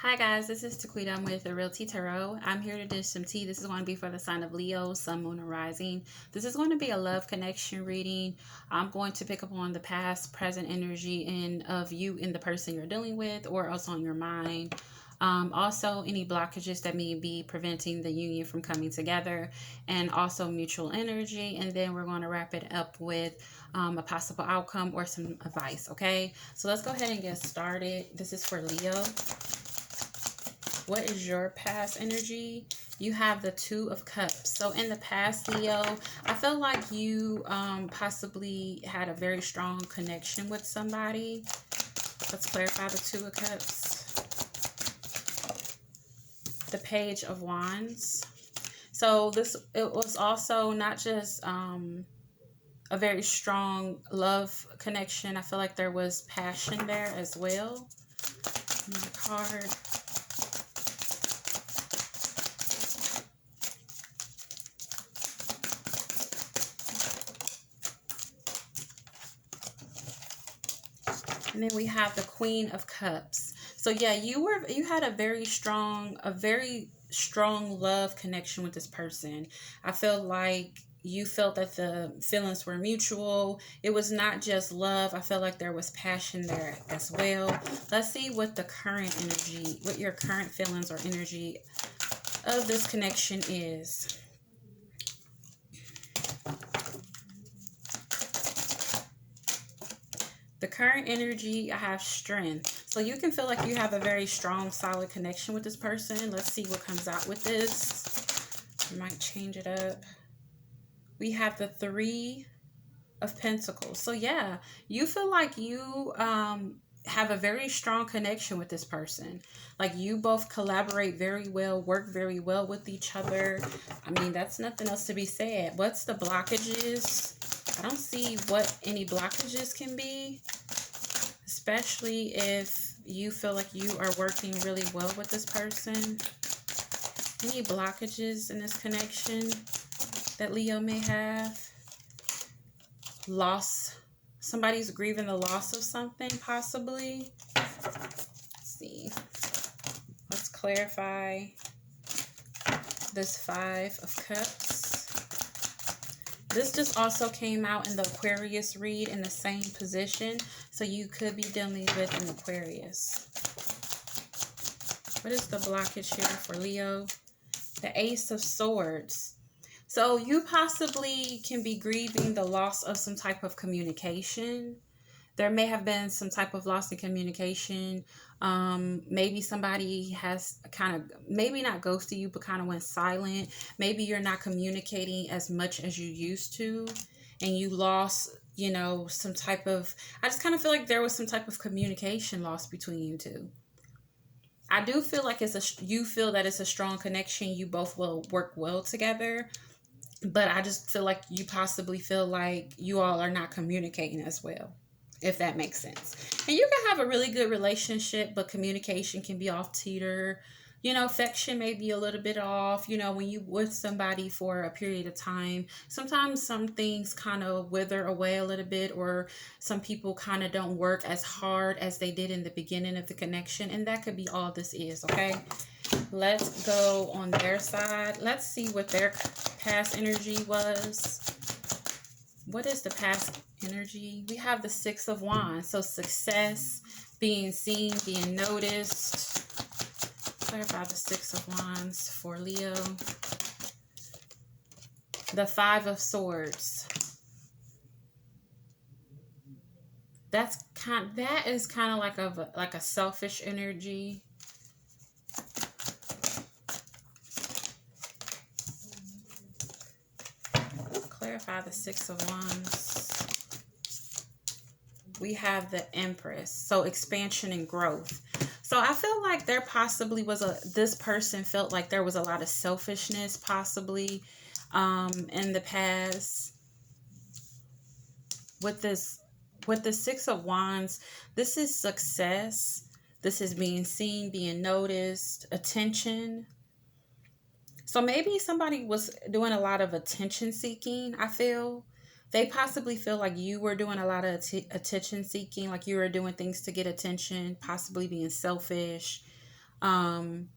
Hi guys, this is Taquita. I'm with the Real Tea Tarot. I'm here to dish some tea. This is going to be for the sign of Leo, Sun, Moon, and Rising. This is going to be a love connection reading. I'm going to pick up on the past, present energy and of you and the person you're dealing with, or else on your mind. Also, any blockages that may be preventing the union from coming together, and also mutual energy. And then we're going to wrap it up with a possible outcome or some advice. Okay, so let's go ahead and get started. This is for Leo. What is your past energy? You have the Two of Cups. So in the past, Leo, I feel like you possibly had a very strong connection with somebody. Let's clarify the Two of Cups. The Page of Wands. So it was also not just a very strong love connection. I feel like there was passion there as well. Another card. And then we have the Queen of Cups. So yeah, you had a very strong love connection with this person. I feel like you felt that the feelings were mutual. It was not just love. I felt like there was passion there as well. Let's see what the current energy, what your current feelings or energy of this connection is. The current energy, I have strength. So you can feel like you have a very strong, solid connection with this person. Let's see what comes out with this. I might change it up. We have the Three of Pentacles. So yeah, you feel like you have a very strong connection with this person. Like you both collaborate very well, work very well with each other. I mean, that's nothing else to be said. What's the blockages? I don't see what any blockages can be, especially if you feel like you are working really well with this person. Any blockages in this connection that Leo may have? Loss. Somebody's grieving the loss of something, possibly. Let's see. Let's clarify this Five of Cups. This just also came out in the Aquarius read in the same position. So you could be dealing with an Aquarius. What is the blockage here for Leo? The Ace of Swords. So you possibly can be grieving the loss of some type of communication. There may have been some type of loss in communication. Maybe somebody has kind of, maybe not ghosted you, but kind of went silent. Maybe you're not communicating as much as you used to, and you lost, you know, some type of, I just kind of feel like there was some type of communication lost between you two. I do feel like you feel that it's a strong connection. You both will work well together. But I just feel like you possibly feel like you all are not communicating as well, if that makes sense. And you can have a really good relationship, but communication can be off teeter. You know, affection may be a little bit off. You know, when you with somebody for a period of time, sometimes some things kind of wither away a little bit, or some people kind of don't work as hard as they did in the beginning of the connection. And that could be all this is, okay? Let's go on their side. Let's see what their past energy was. What is the past energy? We have the Six of Wands. So success, being seen, being noticed. Clarify the Six of Wands for Leo. The Five of Swords. That is kind of like a selfish energy. Clarify the Six of Wands. We have the Empress. So expansion and growth. So I feel like there possibly was this person felt like there was a lot of selfishness possibly in the past. With the Six of Wands, this is success. This is being seen, being noticed, attention. So maybe somebody was doing a lot of attention seeking, I feel. They possibly feel like you were doing a lot of attention seeking, like you were doing things to get attention, possibly being selfish. Um,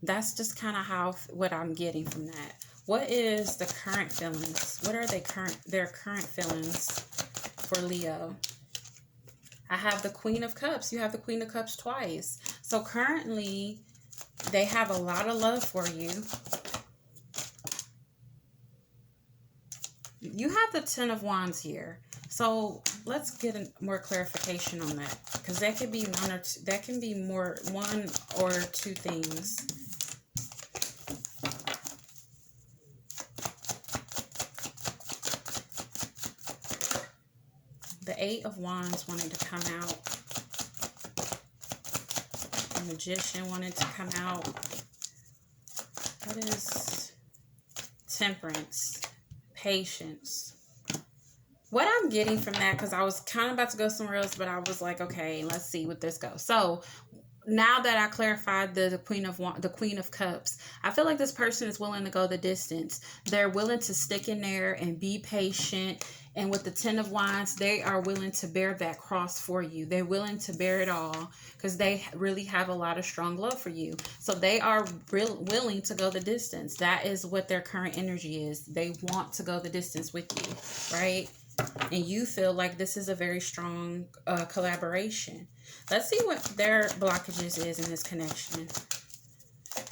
that's just kind of how what I'm getting from that. What is the current feelings? What are their current feelings for Leo? I have the Queen of Cups. You have the Queen of Cups twice. So currently, they have a lot of love for you. You have the Ten of Wands here. So let's get more clarification on that, because that could be one or two, that can be one or two things. The Eight of Wands wanted to come out. The Magician wanted to come out. What is Temperance? Patience. What I'm getting from that, because I was kind of about to go somewhere else, but I was like, okay, let's see what this goes. So now that I clarified the Queen of Cups, I feel like this person is willing to go the distance. They're willing to stick in there and be patient. And with the Ten of Wands, they are willing to bear that cross for you. They're willing to bear it all because they really have a lot of strong love for you. So they are willing to go the distance. That is what their current energy is. They want to go the distance with you, right? And you feel like this is a very strong collaboration. Let's see what their blockages is in this connection.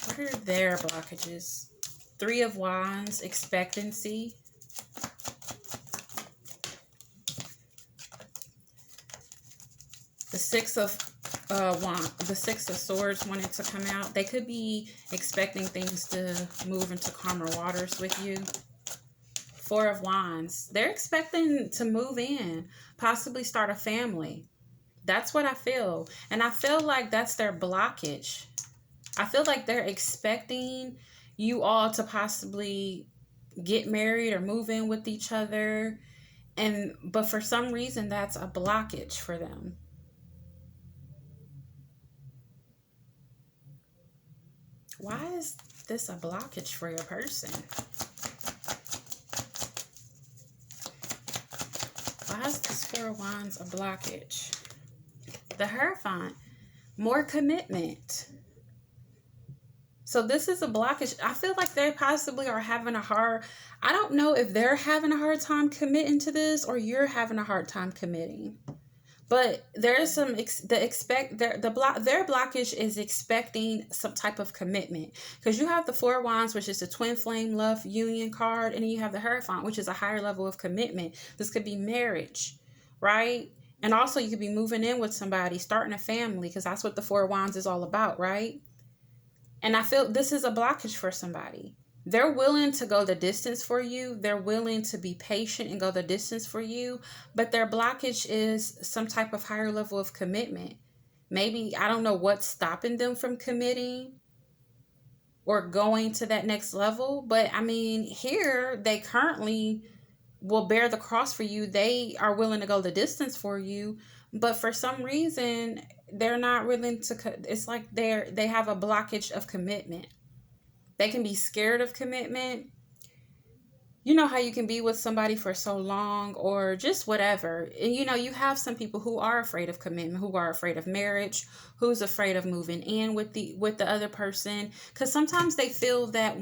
What are their blockages? Three of Wands, expectancy. The Six of Swords wanted to come out. They could be expecting things to move into calmer waters with you. Four of Wands. They're expecting to move in, possibly start a family. That's what I feel. And I feel like that's their blockage. I feel like they're expecting you all to possibly get married or move in with each other. But for some reason, that's a blockage for them. Why is this a blockage for your person? Why is this Four of Wands a blockage? The Hierophant, more commitment. So this is a blockage. I feel like they possibly are having I don't know if they're having a hard time committing to this or you're having a hard time committing. But there's some their blockage is expecting some type of commitment, because you have the Four of Wands, which is the twin flame love union card, and then you have the Hierophant, which is a higher level of commitment. This could be marriage, right? And also you could be moving in with somebody, starting a family, because that's what the Four of Wands is all about, right? And I feel this is a blockage for somebody. They're willing to go the distance for you. They're willing to be patient and go the distance for you. But their blockage is some type of higher level of commitment. Maybe, I don't know what's stopping them from committing or going to that next level. But I mean, here they currently will bear the cross for you. They are willing to go the distance for you. But for some reason, they're not willing to. It's like they have a blockage of commitment. They can be scared of commitment. You know how you can be with somebody for so long or just whatever. And you have some people who are afraid of commitment, who are afraid of marriage, who's afraid of moving in with the other person. Because sometimes they feel that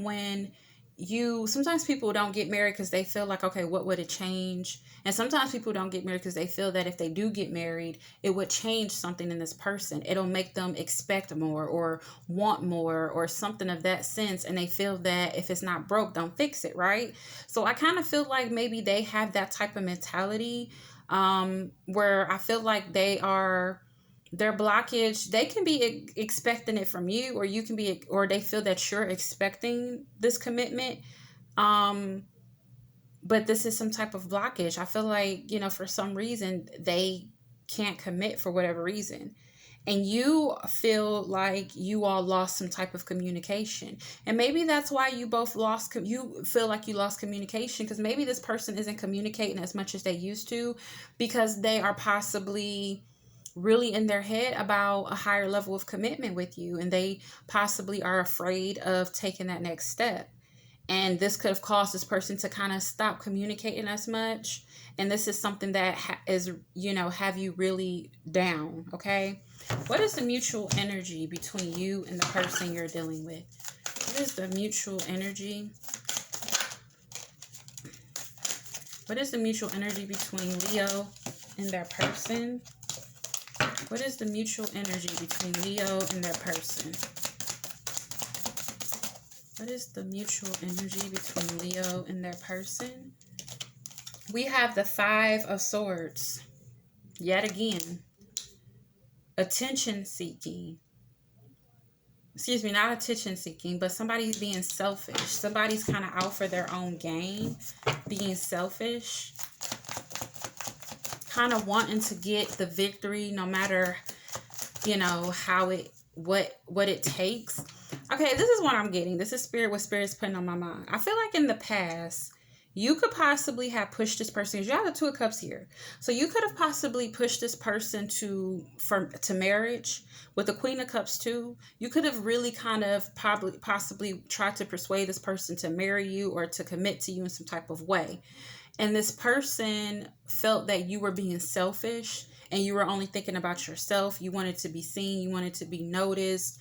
sometimes people don't get married because they feel like, okay, what would it change? And sometimes people don't get married because they feel that if they do get married, it would change something in this person. It'll make them expect more or want more or something of that sense. And they feel that if it's not broke, don't fix it, right? So I kind of feel like maybe they have that type of mentality where I feel like their blockage, they can be expecting it from you, or you can be, or they feel that you're expecting this commitment. But this is some type of blockage. I feel like, for some reason they can't commit for whatever reason. And you feel like you all lost some type of communication. And maybe that's why you both you feel like you lost communication, because maybe this person isn't communicating as much as they used to, because they are possibly really in their head about a higher level of commitment with you, and they possibly are afraid of taking that next step. And this could have caused this person to kind of stop communicating as much. And this is something that is, you know, have you really down. Okay. What is the mutual energy between you and the person you're dealing with? What is the mutual energy? What is the mutual energy between Leo and their person? What is the mutual energy between Leo and their person? What is the mutual energy between Leo and their person? We have the Five of Swords. Yet again. Attention seeking. Excuse me, not attention seeking, but somebody's being selfish. Somebody's kind of out for their own gain. Being selfish. Kind of wanting to get the victory no matter, you know, how it, what it takes. Okay, this is what I'm getting. This is what Spirit's putting on my mind. I feel like in the past, you could possibly have pushed this person, because you have the Two of Cups here. So you could have possibly pushed this person to marriage with the Queen of Cups too. You could have really kind of possibly tried to persuade this person to marry you or to commit to you in some type of way. And this person felt that you were being selfish and you were only thinking about yourself. You wanted to be seen. You wanted to be noticed.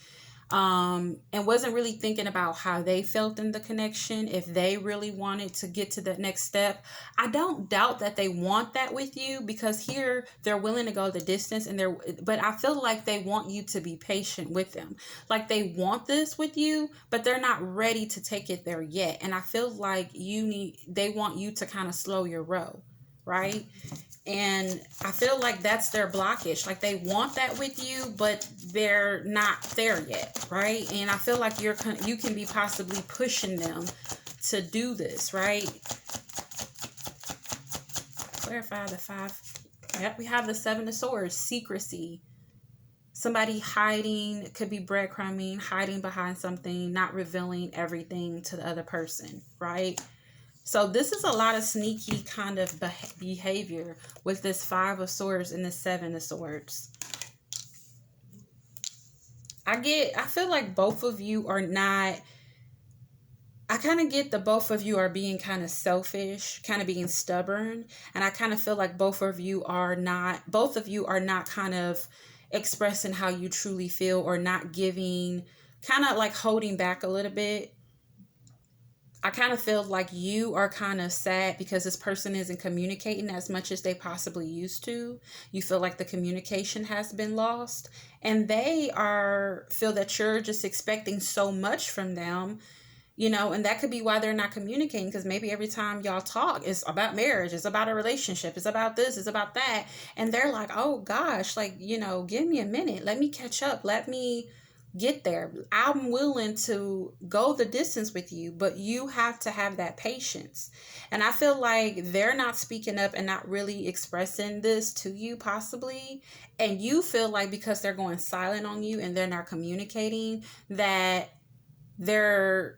And wasn't really thinking about how they felt in the connection, if they really wanted to get to the next step. I don't doubt that they want that with you, because here they're willing to go the distance, but I feel like they want you to be patient with them. Like they want this with you, but they're not ready to take it there yet. And I feel like they want you to kind of slow your roll, right? And I feel like that's their blockage. Like they want that with you, but they're not there yet, right? And I feel like you can be possibly pushing them to do this, right? Clarify the five. Yep, we have the Seven of Swords, secrecy. Somebody hiding, could be breadcrumbing, hiding behind something, not revealing everything to the other person, right? So this is a lot of sneaky kind of behavior with this Five of Swords and the Seven of Swords. I feel like both of you are not, I kind of get that both of you are being kind of selfish, kind of being stubborn. And I kind of feel like both of you are not kind of expressing how you truly feel, or not giving, kind of like holding back a little bit. I kind of feel like you are kind of sad because this person isn't communicating as much as they possibly used to. You feel like the communication has been lost, and they feel that you're just expecting so much from them, you know, and that could be why they're not communicating, because maybe every time y'all talk, it's about marriage, it's about a relationship, it's about this, it's about that. And they're like, oh gosh, like, you know, give me a minute. Let me catch up. Let me get there. I'm willing to go the distance with you, but you have to have that patience. And I feel like they're not speaking up and not really expressing this to you possibly. And you feel like because they're going silent on you and they're not communicating, that they're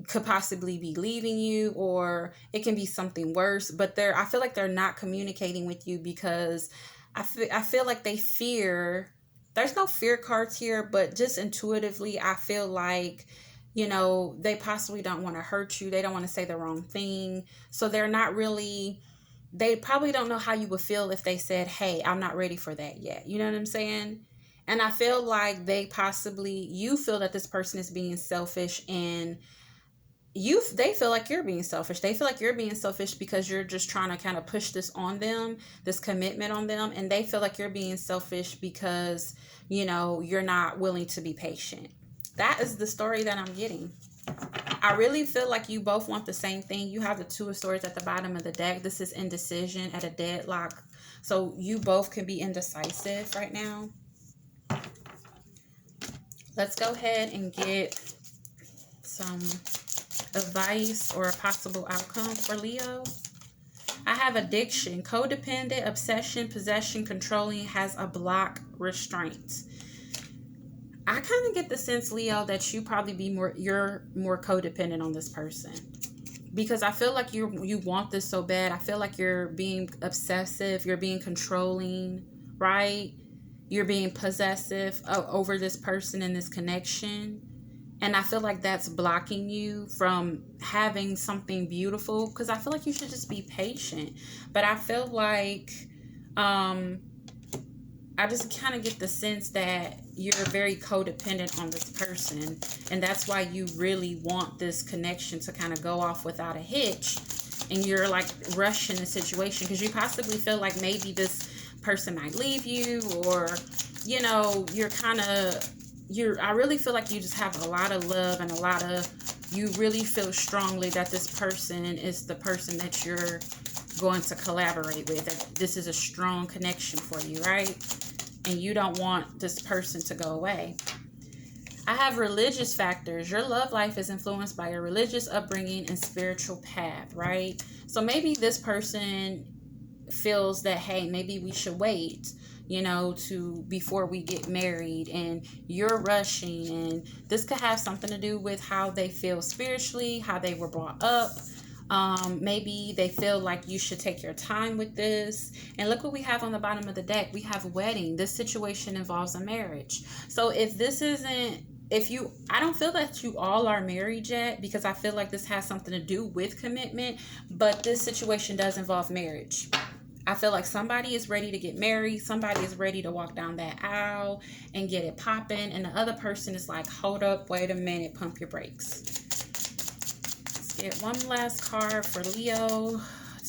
could possibly be leaving you, or it can be something worse. But I feel like they're not communicating with you because I feel like they fear. There's no fear cards here, but just intuitively, I feel like, you know, they possibly don't want to hurt you. They don't want to say the wrong thing. So they probably don't know how you would feel if they said, hey, I'm not ready for that yet. You know what I'm saying? And I feel like you feel that this person is being selfish, and they feel like you're being selfish. They feel like you're being selfish because you're just trying to kind of push this on them, this commitment on them. And they feel like you're being selfish because, you know, you're not willing to be patient. That is the story that I'm getting. I really feel like you both want the same thing. You have the Two of Swords at the bottom of the deck. This is indecision at a deadlock. So you both can be indecisive right now. Let's go ahead and get some advice or a possible outcome for Leo. I have addiction, codependent, obsession, possession, controlling, has a block, restraint. I kind of get the sense, Leo, that you're more codependent on this person, because I feel like you want this so bad. I feel like you're being obsessive, you're being controlling, right? You're being possessive over this person and this connection. And I feel like that's blocking you from having something beautiful, because I feel like you should just be patient. But I feel like I just kind of get the sense that you're very codependent on this person, and that's why you really want this connection to kind of go off without a hitch, and you're like rushing the situation because you possibly feel like maybe this person might leave you, or you know, I really feel like you just have a lot of love and you really feel strongly that this person is the person that you're going to collaborate with, that this is a strong connection for you, right? And you don't want this person to go away. I have religious factors. Your love life is influenced by your religious upbringing and spiritual path, right? So maybe this person feels that, hey, maybe we should wait, you know, to before we get married, and you're rushing, and this could have something to do with how they feel spiritually, how they were brought up. Maybe they feel like you should take your time with this. And look what we have on the bottom of the deck. We have wedding. This situation involves a marriage. So if this isn't, I don't feel that you all are married yet, because I feel like this has something to do with commitment, but this situation does involve marriage. I feel like somebody is ready to get married. Somebody is ready to walk down that aisle and get it popping. And the other person is like, hold up, wait a minute, pump your brakes. Get one last card for Leo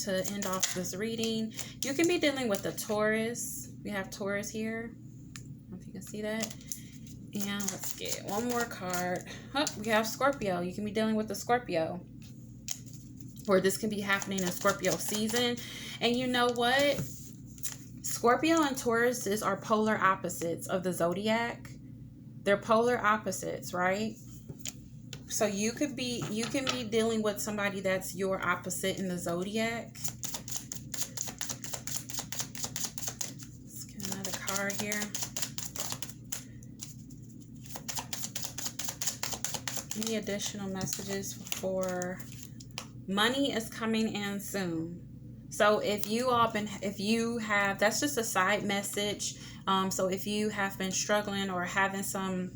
to end off this reading. You can be dealing with a Taurus. We have Taurus here. I don't know if you can see that. And let's get one more card. Oh, we have Scorpio. You can be dealing with a Scorpio, or this can be happening in Scorpio season. And you know what? Scorpio and Taurus are polar opposites of the zodiac. They're polar opposites, right? So you can be dealing with somebody that's your opposite in the zodiac. Let's get another card here. Any additional messages for money is coming in soon. So if you have, that's just a side message. So if you have been struggling or having some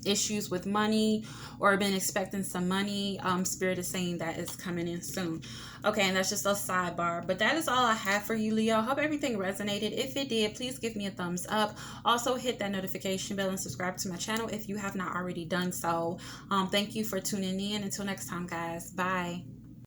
issues with money, or been expecting some money, Spirit is saying that it's coming in soon. Okay, and that's just a sidebar, but that is all I have for you, Leo. Hope everything resonated. If it did, please give me a thumbs up. Also hit that notification bell and subscribe to my channel if you have not already done so. Thank you for tuning in. Until next time, guys. Bye.